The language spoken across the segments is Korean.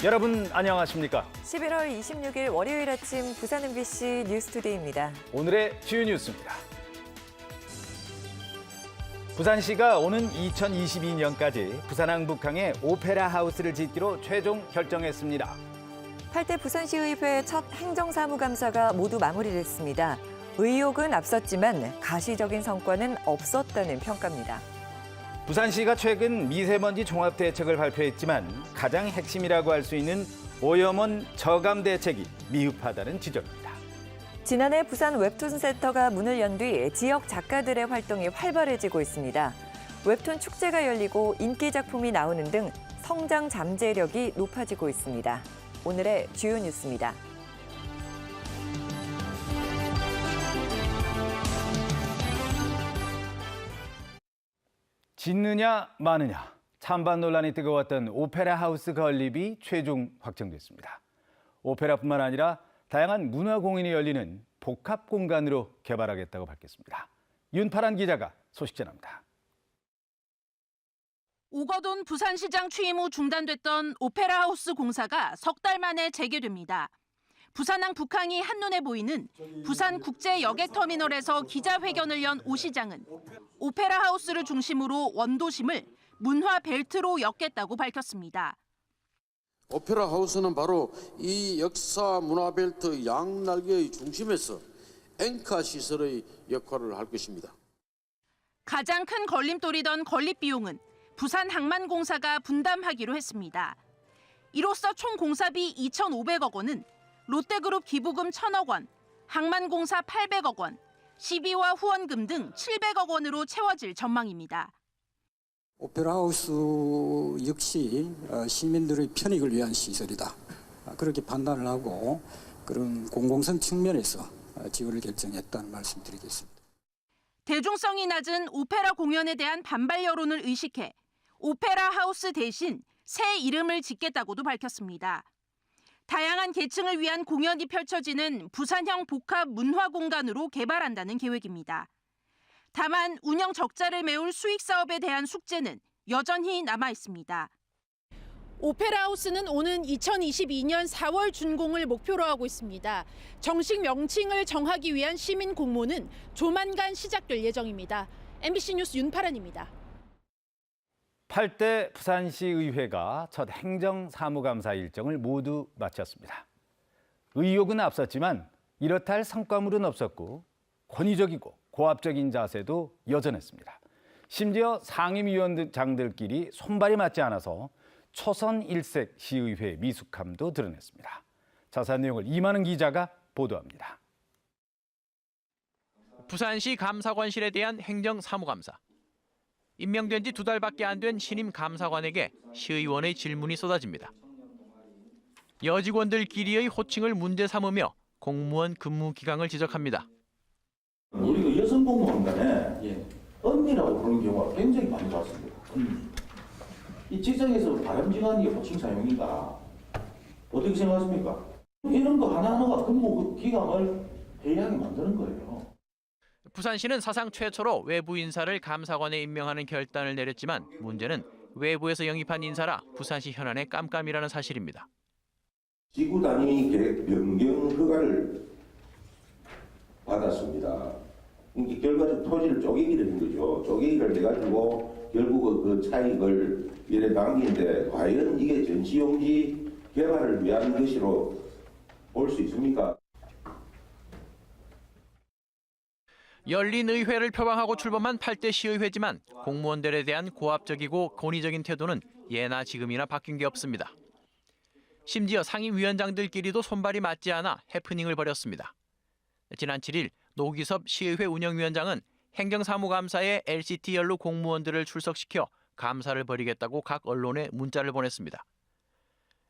여러분 안녕하십니까? 11월 26일 월요일 아침 부산 MBC 뉴스투데이입니다. 오늘의 주요 뉴스입니다. 부산시가 오는 2022년까지 부산 항북항에 오페라 하우스를 짓기로 최종 결정했습니다. 8대 부산시의회 첫 행정사무감사가 모두 마무리됐습니다. 의욕은 앞섰지만 가시적인 성과는 없었다는 평가입니다. 부산시가 최근 미세먼지 종합대책을 발표했지만 가장 핵심이라고 할 수 있는 오염원 저감 대책이 미흡하다는 지적입니다. 지난해 부산 웹툰 센터가 문을 연 뒤 지역 작가들의 활동이 활발해지고 있습니다. 웹툰 축제가 열리고 인기 작품이 나오는 등 성장 잠재력이 높아지고 있습니다. 오늘의 주요 뉴스입니다. 짓느냐 마느냐 찬반 논란이 뜨거웠던 오페라 하우스 건립이 최종 확정됐습니다. 오페라뿐만 아니라 다양한 문화 공연이 열리는 복합 공간으로 개발하겠다고 밝혔습니다. 윤파란 기자가 소식 전합니다. 오거돈 부산시장 취임 후 중단됐던 오페라 하우스 공사가 석 달 만에 재개됩니다. 부산항 북항이 한눈에 보이는 부산국제여객터미널에서 기자회견을 연 오 시장은 오페라 하우스를 중심으로 원도심을 문화 벨트로 엮겠다고 밝혔습니다. 오페라 하우스는 바로 이 역사 문화 벨트 양날개의 중심에서 앵커 시설의 역할을 할 것입니다. 가장 큰 걸림돌이던 건립 비용은 부산항만공사가 분담하기로 했습니다. 이로써 총 공사비 2,500억 원은 롯데그룹 기부금 1,000억 원, 항만공사 800억 원, 시비와 후원금 등 700억 원으로 채워질 전망입니다. 오페라 하우스 역시 시민들의 편익을 위한 시설이다. 그렇게 판단을 하고 그런 공공성 측면에서 지원을 결정했다는 말씀드리겠습니다. 대중성이 낮은 오페라 공연에 대한 반발 여론을 의식해 오페라 하우스 대신 새 이름을 짓겠다고도 밝혔습니다. 다양한 계층을 위한 공연이 펼쳐지는 부산형 복합 문화 공간으로 개발한다는 계획입니다. 다만 운영 적자를 메울 수익 사업에 대한 숙제는 여전히 남아 있습니다. 오페라 하우스는 오는 2022년 4월 준공을 목표로 하고 있습니다. 정식 명칭을 정하기 위한 시민 공모는 조만간 시작될 예정입니다. MBC 뉴스 윤파란입니다. 8대 부산시의회가 첫 행정사무감사 일정을 모두 마쳤습니다. 의욕은 앞섰지만 이렇다 할 성과물은 없었고 권위적이고 고압적인 자세도 여전했습니다. 심지어 상임위원장들끼리 손발이 맞지 않아서 초선 일색 시의회 미숙함도 드러냈습니다. 자세한 내용을 이만은 기자가 보도합니다. 부산시 감사관실에 대한 행정사무감사. 임명된 지 2달밖에 안 된 신임 감사관에게 시의원의 질문이 쏟아집니다. 여직원들끼리의 호칭을 문제 삼으며 공무원 근무 기강을 지적합니다. 우리가 여성 공무원 간에 언니라고 부르는 경우가 굉장히 많이 봤습니다. 이 직장에서 바람직한 게 호칭 사용인가? 어떻게 생각하십니까? 이런 거 하나하나가 근무 기강을 해이하게 만드는 거예요. 부산시는 사상 최초로 외부 인사를 감사관에 임명하는 결단을 내렸지만 문제는 외부에서 영입한 인사라 부산시 현안에 깜깜이라는 사실입니다. 지구 단위 계획 변경 허가를 받았습니다. 이게 결과적 토지를 쪼개기를 한 거죠. 쪼개기를 해가지고 결국 그 차익을 이래 남기는데 과연 이게 전시용지 개발을 위한 것으로 볼 수 있습니까? 열린 의회를 표방하고 출범한 8대 시의회지만 공무원들에 대한 고압적이고 권위적인 태도는 예나 지금이나 바뀐 게 없습니다. 심지어 상임위원장들끼리도 손발이 맞지 않아 해프닝을 벌였습니다. 지난 7일 노기섭 시의회 운영위원장은 행정사무감사에 LCT 연루 공무원들을 출석시켜 감사를 벌이겠다고 각 언론에 문자를 보냈습니다.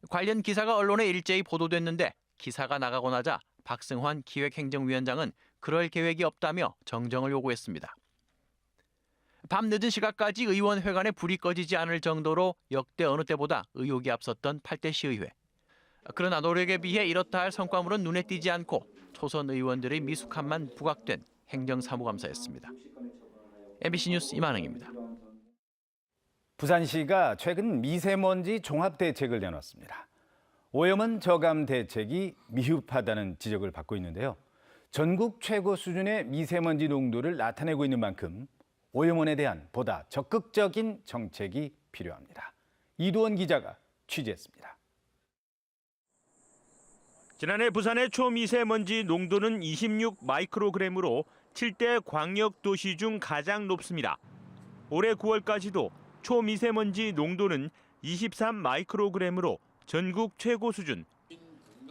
관련 기사가 언론에 일제히 보도됐는데 기사가 나가고 나자 박승환 기획행정위원장은 그럴 계획이 없다며 정정을 요구했습니다. 밤 늦은 시각까지 의원회관에 불이 꺼지지 않을 정도로 역대 어느 때보다 의욕이 앞섰던 8대 시의회. 그러나 노력에 비해 이렇다 할 성과물은 눈에 띄지 않고 초선 의원들의 미숙함만 부각된 행정사무감사였습니다. MBC 뉴스 이만흥입니다. 부산시가 최근 미세먼지 종합대책을 내놨습니다. 오염원 저감 대책이 미흡하다는 지적을 받고 있는데요. 전국 최고 수준의 미세먼지 농도를 나타내고 있는 만큼 오염원에 대한 보다 적극적인 정책이 필요합니다. 이도원 기자가 취재했습니다. 지난해 부산의 초미세먼지 농도는 26 마이크로그램으로 7대 광역도시 중 가장 높습니다. 올해 9월까지도 초미세먼지 농도는 23 마이크로그램으로 전국 최고 수준.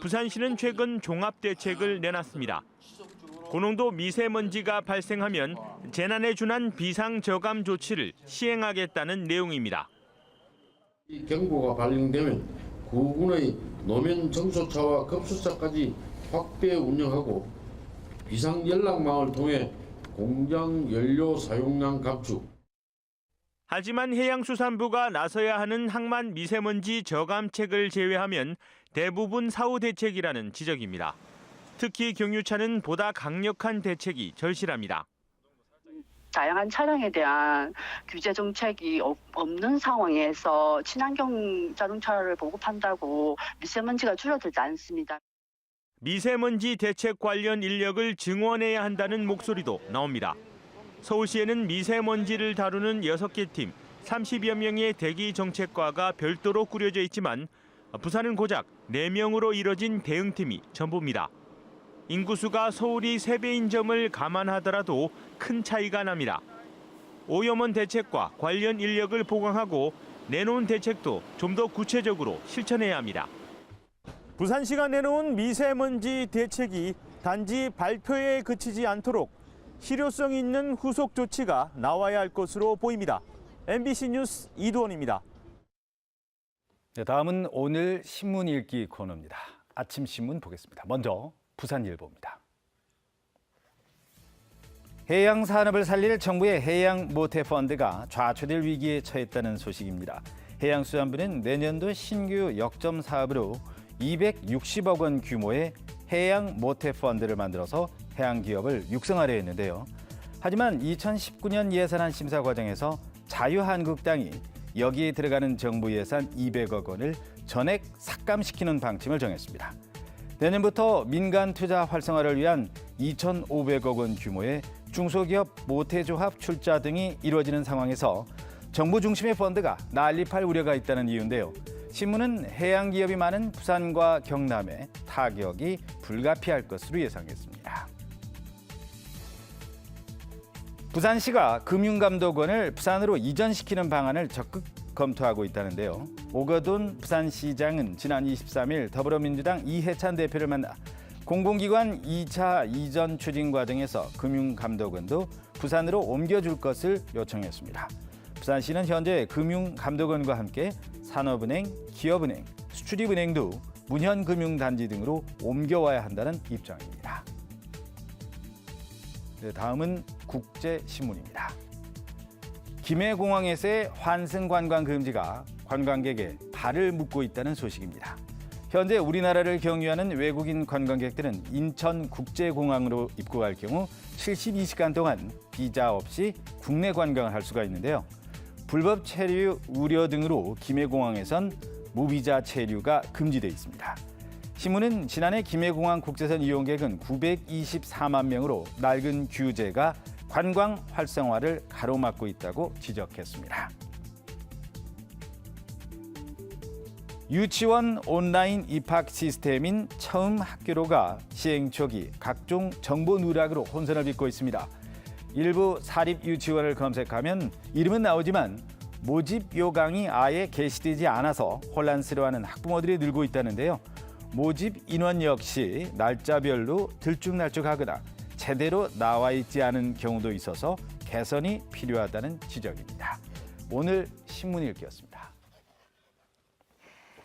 부산시는 최근 종합대책을 내놨습니다. 고농도 미세먼지가 발생하면 재난에 준한 비상저감 조치를 시행하겠다는 내용입니다. 이 경보가 발령되면 구군의 노면 정수차와 급수차까지 확대 운영하고 비상연락망을 통해 공장 연료 사용량 감축. 하지만 해양수산부가 나서야 하는 항만 미세먼지 저감책을 제외하면 대부분 사후 대책이라는 지적입니다. 특히 경유차는 보다 강력한 대책이 절실합니다. 다양한 차량에 대한 규제 정책이 없는 상황에서 친환경 자동차를 보급한다고 미세먼지가 줄어들지 않습니다. 미세먼지 대책 관련 인력을 증원해야 한다는 목소리도 나옵니다. 서울시에는 미세먼지를 다루는 6개 팀, 30여 명의 대기 정책과가 별도로 꾸려져 있지만 부산은 고작 4명으로 이뤄진 대응팀이 전부입니다. 인구수가 서울이 3배인 점을 감안하더라도 큰 차이가 납니다. 오염원 대책과 관련 인력을 보강하고 내놓은 대책도 좀 더 구체적으로 실천해야 합니다. 부산시가 내놓은 미세먼지 대책이 단지 발표에 그치지 않도록 실효성 있는 후속 조치가 나와야 할 것으로 보입니다. MBC 뉴스 이도원입니다. 네, 다음은 오늘 신문 읽기 코너입니다. 아침 신문 보겠습니다. 먼저 부산일보입니다. 해양 산업을 살릴 정부의 해양 모태 펀드가 좌초될 위기에 처했다는 소식입니다. 해양수산부는 내년도 신규 역점 사업으로 260억 원 규모의 해양 모태 펀드를 만들어서 해양 기업을 육성하려 했는데요. 하지만 2019년 예산안 심사 과정에서 자유한국당이 여기에 들어가는 정부 예산 200억 원을 전액 삭감시키는 방침을 정했습니다. 내년부터 민간 투자 활성화를 위한 2,500억 원 규모의 중소기업 모태조합 출자 등이 이루어지는 상황에서 정부 중심의 펀드가 난립할 우려가 있다는 이유인데요. 신문은 해양 기업이 많은 부산과 경남에 타격이 불가피할 것으로 예상했습니다. 부산시가 금융감독원을 부산으로 이전시키는 방안을 적극 검토하고 있다는데요. 오거돈 부산시장은 지난 23일 더불어민주당 이해찬 대표를 만나 공공기관 2차 이전 추진 과정에서 금융감독원도 부산으로 옮겨줄 것을 요청했습니다. 부산시는 현재 금융감독원과 함께 산업은행, 기업은행, 수출입은행도 문현금융단지 등으로 옮겨와야 한다는 입장입니다. 네, 다음은 국제신문입니다. 김해공항에서의 환승 관광 금지가 관광객에 발을 묶고 있다는 소식입니다. 현재 우리나라를 경유하는 외국인 관광객들은 인천국제공항으로 입국할 경우 72시간 동안 비자 없이 국내 관광을 할 수가 있는데요. 불법 체류 우려 등으로 김해공항에선 무비자 체류가 금지돼 있습니다. 신문은 지난해 김해공항 국제선 이용객은 924만 명으로 낡은 규제가 관광 활성화를 가로막고 있다고 지적했습니다. 유치원 온라인 입학 시스템인 처음 학교로가 시행 초기 각종 정보 누락으로 혼선을 빚고 있습니다. 일부 사립 유치원을 검색하면 이름은 나오지만 모집 요강이 아예 게시되지 않아서 혼란스러워하는 학부모들이 늘고 있다는데요. 모집 인원 역시 날짜별로 들쭉날쭉하거나 제대로 나와 있지 않은 경우도 있어서 개선이 필요하다는 지적입니다. 오늘 신문 읽기였습니다.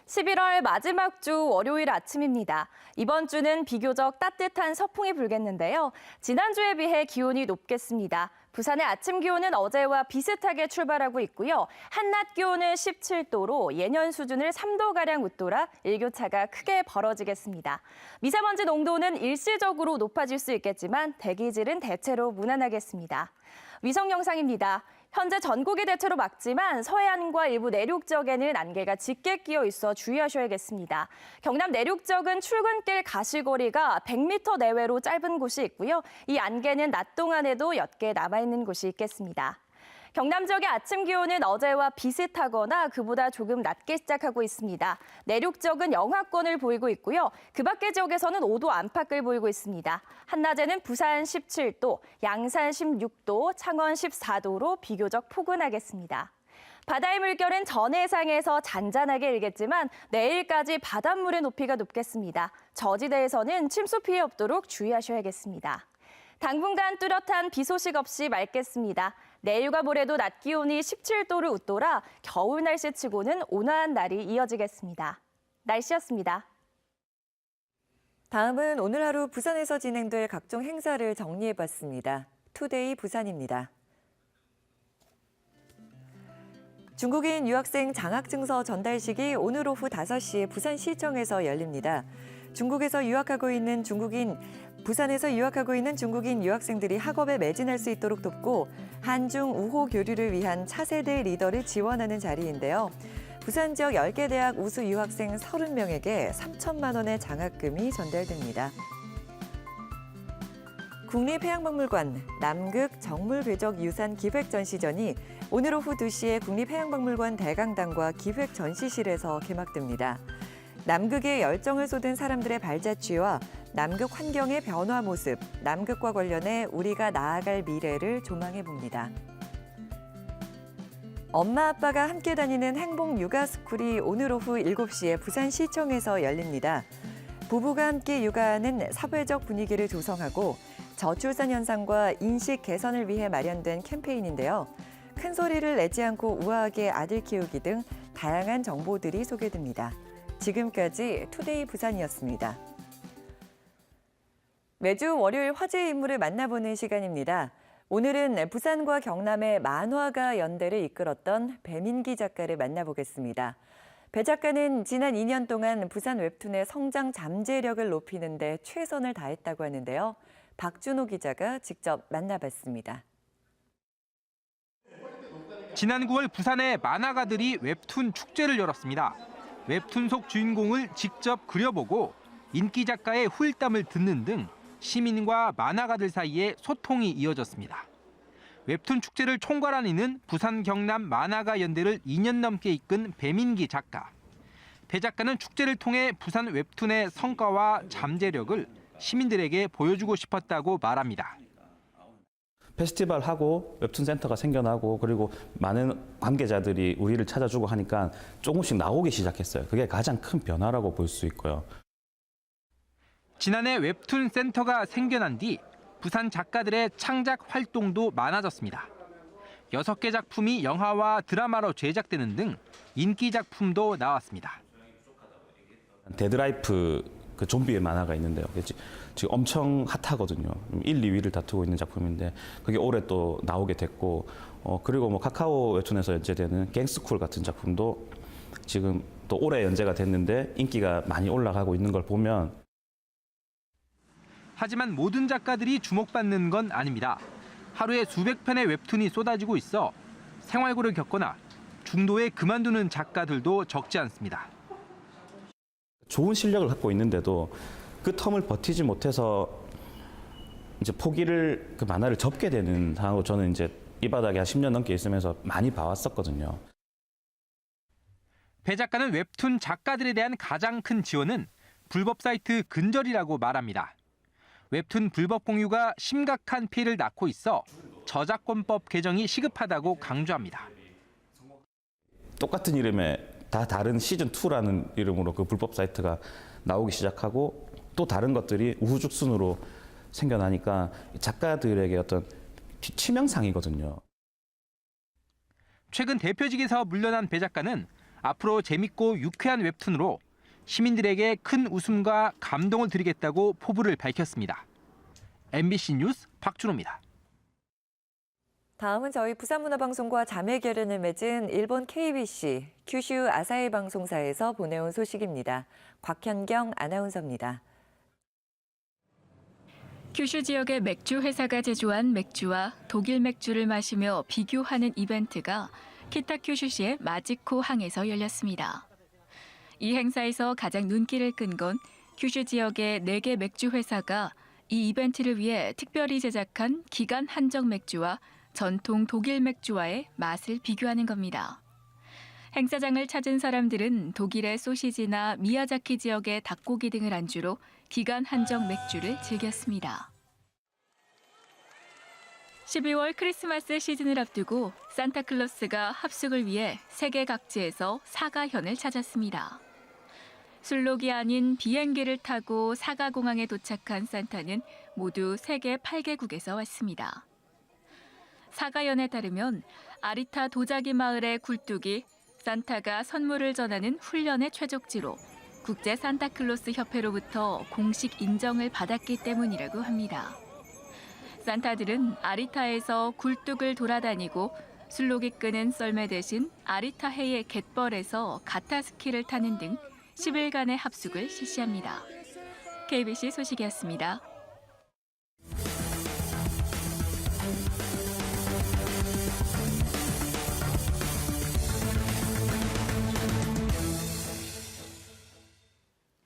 11월 마지막 주 월요일 아침입니다. 이번 주는 비교적 따뜻한 서풍이 불겠는데요. 지난주에 비해 기온이 높겠습니다. 부산의 아침 기온은 어제와 비슷하게 출발하고 있고요. 한낮 기온은 17도로 예년 수준을 3도가량 웃돌아 일교차가 크게 벌어지겠습니다. 미세먼지 농도는 일시적으로 높아질 수 있겠지만 대기질은 대체로 무난하겠습니다. 위성 영상입니다. 현재 전국이 대체로 맑지만 서해안과 일부 내륙 지역에는 안개가 짙게 끼어 있어 주의하셔야겠습니다. 경남 내륙 지역은 출근길 가시거리가 100m 내외로 짧은 곳이 있고요. 이 안개는 낮 동안에도 옅게 남아있는 곳이 있겠습니다. 경남 지역의 아침 기온은 어제와 비슷하거나 그보다 조금 낮게 시작하고 있습니다. 내륙 지역은 영하권을 보이고 있고요. 그 밖의 지역에서는 5도 안팎을 보이고 있습니다. 한낮에는 부산 17도, 양산 16도, 창원 14도로 비교적 포근하겠습니다. 바다의 물결은 전해상에서 잔잔하게 일겠지만 내일까지 바닷물의 높이가 높겠습니다. 저지대에서는 침수 피해 없도록 주의하셔야겠습니다. 당분간 뚜렷한 비 소식 없이 맑겠습니다. 내일과 모레도 낮 기온이 17도를 웃돌아 겨울 날씨치고는 온화한 날이 이어지겠습니다. 날씨였습니다. 다음은 오늘 하루 부산에서 진행될 각종 행사를 정리해봤습니다. 투데이 부산입니다. 중국인 유학생 장학증서 전달식이 오늘 오후 5시에 부산시청에서 열립니다. 중국에서 유학하고 있는 부산에서 유학하고 있는 중국인 유학생들이 학업에 매진할 수 있도록 돕고 한중 우호 교류를 위한 차세대 리더를 지원하는 자리인데요. 부산 지역 10개 대학 우수 유학생 30명에게 3천만 원의 장학금이 전달됩니다. 국립해양박물관 남극 정물궤적 유산 기획전시전이 오늘 오후 2시에 국립해양박물관 대강당과 기획전시실에서 개막됩니다. 남극에 열정을 쏟은 사람들의 발자취와 남극 환경의 변화 모습, 남극과 관련해 우리가 나아갈 미래를 조망해봅니다. 엄마 아빠가 함께 다니는 행복 육아 스쿨이 오늘 오후 7시에 부산시청에서 열립니다. 부부가 함께 육아하는 사회적 분위기를 조성하고 저출산 현상과 인식 개선을 위해 마련된 캠페인인데요. 큰 소리를 내지 않고 우아하게 아들 키우기 등 다양한 정보들이 소개됩니다. 지금까지 투데이 부산이었습니다. 매주 월요일 화제의 인물을 만나보는 시간입니다. 오늘은 부산과 경남의 만화가 연대를 이끌었던 배민기 작가를 만나보겠습니다. 배 작가는 지난 2년 동안 부산 웹툰의 성장 잠재력을 높이는 데 최선을 다했다고 하는데요. 박준호 기자가 직접 만나봤습니다. 지난 9월 부산의 만화가들이 웹툰 축제를 열었습니다. 웹툰 속 주인공을 직접 그려보고 인기 작가의 후일담을 듣는 등 시민과 만화가들 사이에 소통이 이어졌습니다. 웹툰 축제를 총괄한 이는 부산 경남 만화가 연대를 2년 넘게 이끈 배민기 작가. 배 작가는 축제를 통해 부산 웹툰의 성과와 잠재력을 시민들에게 보여주고 싶었다고 말합니다. 페스티벌하고 웹툰 센터가 생겨나고 그리고 많은 관계자들이 우리를 찾아주고 하니까 조금씩 나오기 시작했어요. 그게 가장 큰 변화라고 볼 수 있고요. 지난해 웹툰 센터가 생겨난 뒤 부산 작가들의 창작 활동도 많아졌습니다. 6개 작품이 영화와 드라마로 제작되는 등 인기 작품도 나왔습니다. 데드라이프 그 좀비의 만화가 있는데요. 지금 엄청 핫하거든요. 1, 2위를 다투고 있는 작품인데 그게 올해 또 나오게 됐고 그리고 뭐 카카오 웹툰에서 연재되는 갱스쿨 같은 작품도 지금 또 올해 연재가 됐는데 인기가 많이 올라가고 있는 걸 보면 하지만 모든 작가들이 주목받는 건 아닙니다. 하루에 수백 편의 웹툰이 쏟아지고 있어 생활고를 겪거나 중도에 그만두는 작가들도 적지 않습니다. 좋은 실력을 갖고 있는데도 그 텀을 버티지 못해서 이제 포기를 그 만화를 접게 되는 상황으로 저는 이제 이 바닥에 한 10년 넘게 있으면서 많이 봐왔었거든요. 배 작가는 웹툰 작가들에 대한 가장 큰 지원은 불법 사이트 근절이라고 말합니다. 웹툰 불법 공유가 심각한 피해를 낳고 있어 저작권법 개정이 시급하다고 강조합니다. 똑같은 이름의 다 다른 시즌2라는 이름으로 그 불법 사이트가 나오기 시작하고 또 다른 것들이 우후죽순으로 생겨나니까 작가들에게 어떤 치명상이거든요. 최근 대표직에서 물러난 배 작가는 앞으로 재밌고 유쾌한 웹툰으로 시민들에게 큰 웃음과 감동을 드리겠다고 포부를 밝혔습니다. MBC 뉴스 박준호입니다. 다음은 저희 부산문화방송과 자매 결연을 맺은 일본 KBC, 큐슈 아사히 방송사에서 보내온 소식입니다. 곽현경 아나운서입니다. 큐슈 지역의 맥주 회사가 제조한 맥주와 독일 맥주를 마시며 비교하는 이벤트가 키타큐슈시의 마지코 항에서 열렸습니다. 이 행사에서 가장 눈길을 끈 건 큐슈 지역의 4개 맥주 회사가 이 이벤트를 위해 특별히 제작한 기간 한정 맥주와 전통 독일 맥주와의 맛을 비교하는 겁니다. 행사장을 찾은 사람들은 독일의 소시지나 미야자키 지역의 닭고기 등을 안주로 기간 한정 맥주를 즐겼습니다. 12월 크리스마스 시즌을 앞두고 산타클로스가 합숙을 위해 세계 각지에서 사과현을 찾았습니다. 술록이 아닌 비행기를 타고 사과공항에 도착한 산타는 모두 세계 8개국에서 왔습니다. 사과현에 따르면 아리타 도자기 마을의 굴뚝이 산타가 선물을 전하는 훈련의 최적지로 국제 산타클로스 협회로부터 공식 인정을 받았기 때문이라고 합니다. 산타들은 아리타에서 굴뚝을 돌아다니고 술록이 끄는 썰매 대신 아리타해의 갯벌에서 가타스키를 타는 등 10일간의 합숙을 실시합니다. KBC 소식이었습니다.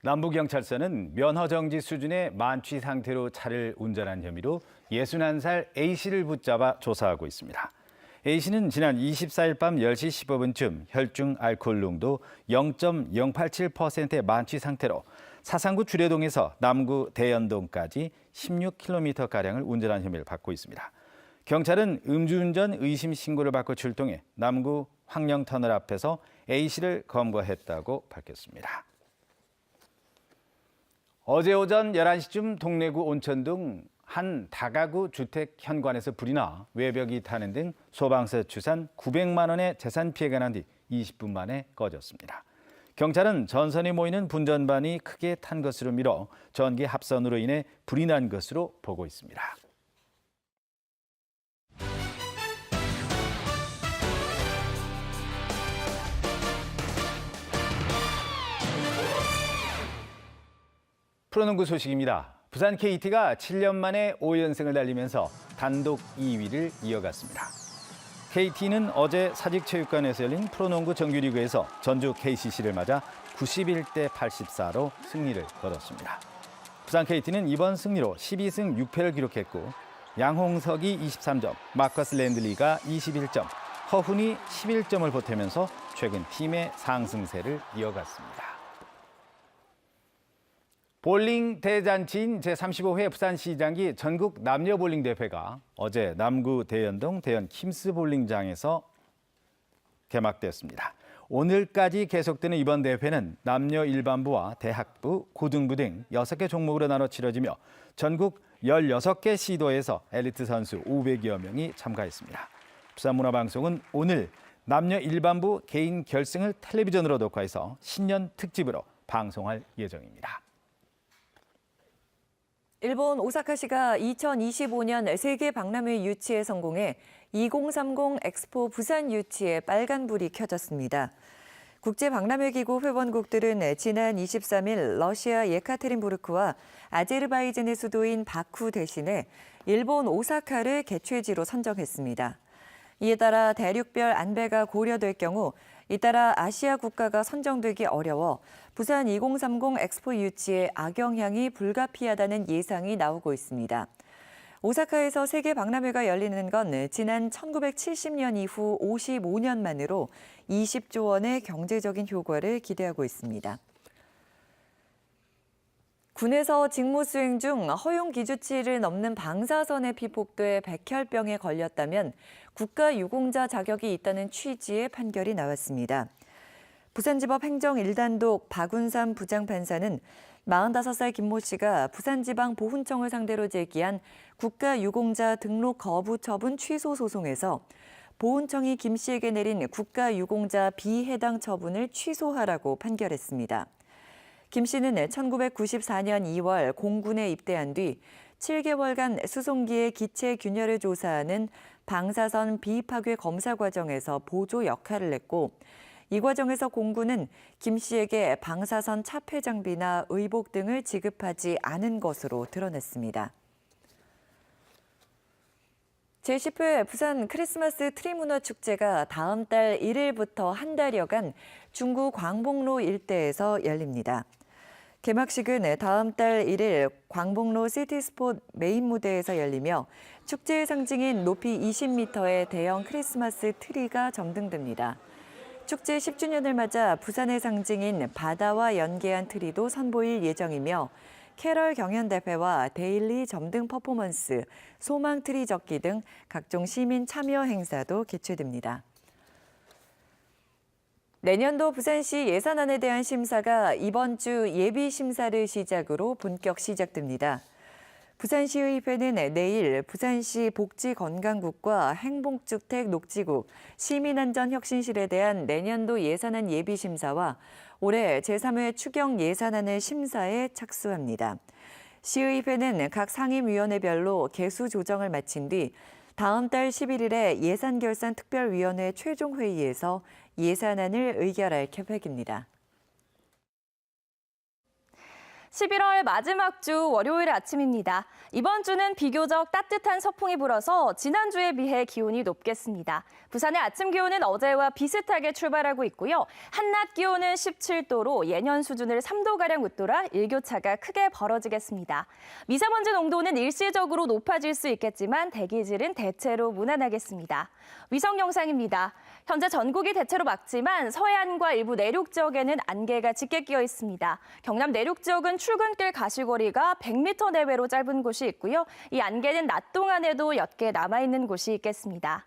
남부경찰서는 면허정지 수준의 만취 상태로 차를 운전한 혐의로 61살 A씨를 붙잡아 조사하고 있습니다. A씨는 지난 24일 밤 10시 15분쯤 혈중 알코올 농도 0.087%의 만취 상태로 사상구 주례동에서 남구 대연동까지 16km가량을 운전한 혐의를 받고 있습니다. 경찰은 음주운전 의심 신고를 받고 출동해 남구 황령터널 앞에서 A씨를 검거했다고 밝혔습니다. 어제 오전 11시쯤 동래구 온천동 한 다가구 주택 현관에서 불이 나 외벽이 타는 등 소방서 추산 900만 원의 재산 피해가 난 뒤 20분 만에 꺼졌습니다. 경찰은 전선이 모이는 분전반이 크게 탄 것으로 미뤄 전기 합선으로 인해 불이 난 것으로 보고 있습니다. 프로농구 소식입니다. 부산 KT가 7년 만에 5연승을 달리면서 단독 2위를 이어갔습니다. KT는 어제 사직체육관에서 열린 프로농구 정규리그에서 전주 KCC를 맞아 91대 84로 승리를 거뒀습니다. 부산 KT는 이번 승리로 12승 6패를 기록했고 양홍석이 23점, 마커스 랜들리가 21점, 허훈이 11점을 보태면서 최근 팀의 상승세를 이어갔습니다. 볼링 대잔치인 제35회 부산시장기 전국 남녀 볼링 대회가 어제 남구 대연동 대연 킴스 볼링장에서 개막되었습니다. 오늘까지 계속되는 이번 대회는 남녀 일반부와 대학부, 고등부 등 6개 종목으로 나눠 치러지며 전국 16개 시도에서 엘리트 선수 500여 명이 참가했습니다. 부산문화방송은 오늘 남녀 일반부 개인 결승을 텔레비전으로 녹화해서 신년 특집으로 방송할 예정입니다. 일본 오사카시가 2025년 세계 박람회 유치에 성공해 2030 엑스포 부산 유치에 빨간불이 켜졌습니다. 국제박람회기구 회원국들은 지난 23일 러시아 예카테린부르크와 아제르바이잔의 수도인 바쿠 대신에 일본 오사카를 개최지로 선정했습니다. 이에 따라 대륙별 안배가 고려될 경우 잇따라 아시아 국가가 선정되기 어려워 부산 2030 엑스포 유치에 악영향이 불가피하다는 예상이 나오고 있습니다. 오사카에서 세계 박람회가 열리는 건 지난 1970년 이후 55년 만으로 20조 원의 경제적인 효과를 기대하고 있습니다. 군에서 직무 수행 중 허용 기준치를 넘는 방사선에 피폭돼 백혈병에 걸렸다면 국가유공자 자격이 있다는 취지의 판결이 나왔습니다. 부산지법 행정 1단독 박운삼 부장판사는 45살 김모 씨가 부산지방보훈청을 상대로 제기한 국가유공자 등록 거부 처분 취소 소송에서 보훈청이 김 씨에게 내린 국가유공자 비해당 처분을 취소하라고 판결했습니다. 김 씨는 1994년 2월 공군에 입대한 뒤 7개월간 수송기의 기체 균열을 조사하는 방사선 비파괴 검사 과정에서 보조 역할을 했고 이 과정에서 공군은 김 씨에게 방사선 차폐 장비나 의복 등을 지급하지 않은 것으로 드러냈습니다. 제10회 부산 크리스마스 트리 문화 축제가 다음 달 1일부터 한 달여간 중구 광복로 일대에서 열립니다. 개막식은 다음 달 1일 광복로 시티스포 메인 무대에서 열리며 축제의 상징인 높이 20m의 대형 크리스마스 트리가 점등됩니다. 축제 10주년을 맞아 부산의 상징인 바다와 연계한 트리도 선보일 예정이며 캐럴 경연 대회와 데일리 점등 퍼포먼스, 소망 트리 적기 등 각종 시민 참여 행사도 개최됩니다. 내년도 부산시 예산안에 대한 심사가 이번 주 예비 심사를 시작으로 본격 시작됩니다. 부산시의회는 내일 부산시 복지건강국과 행복주택 녹지국, 시민안전혁신실에 대한 내년도 예산안 예비 심사와 올해 제3회 추경 예산안을 심사에 착수합니다. 시의회는 각 상임위원회별로 개수 조정을 마친 뒤 다음 달 11일에 예산결산특별위원회 최종 회의에서 예산안을 의결할 계획입니다. 11월 마지막 주 월요일 아침입니다. 이번 주는 비교적 따뜻한 서풍이 불어서 지난주에 비해 기온이 높겠습니다. 부산의 아침 기온은 어제와 비슷하게 출발하고 있고요. 한낮 기온은 17도로 예년 수준을 3도가량 웃돌아 일교차가 크게 벌어지겠습니다. 미세먼지 농도는 일시적으로 높아질 수 있겠지만 대기질은 대체로 무난하겠습니다. 위성 영상입니다. 현재 전국이 대체로 맑지만 서해안과 일부 내륙 지역에는 안개가 짙게 끼어 있습니다. 경남 내륙 지역은 출근길 가시거리가 100m 내외로 짧은 곳이 있고요. 이 안개는 낮 동안에도 옅게 남아있는 곳이 있겠습니다.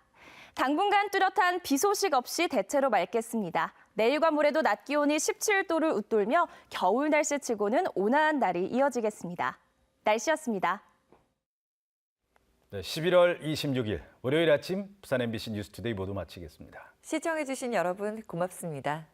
당분간 뚜렷한 비 소식 없이 대체로 맑겠습니다. 내일과 모레도 낮 기온이 17도를 웃돌며 겨울 날씨치고는 온화한 날이 이어지겠습니다. 날씨였습니다. 네, 11월 26일 월요일 아침 부산 MBC 뉴스투데이 모두 마치겠습니다. 시청해주신 여러분 고맙습니다.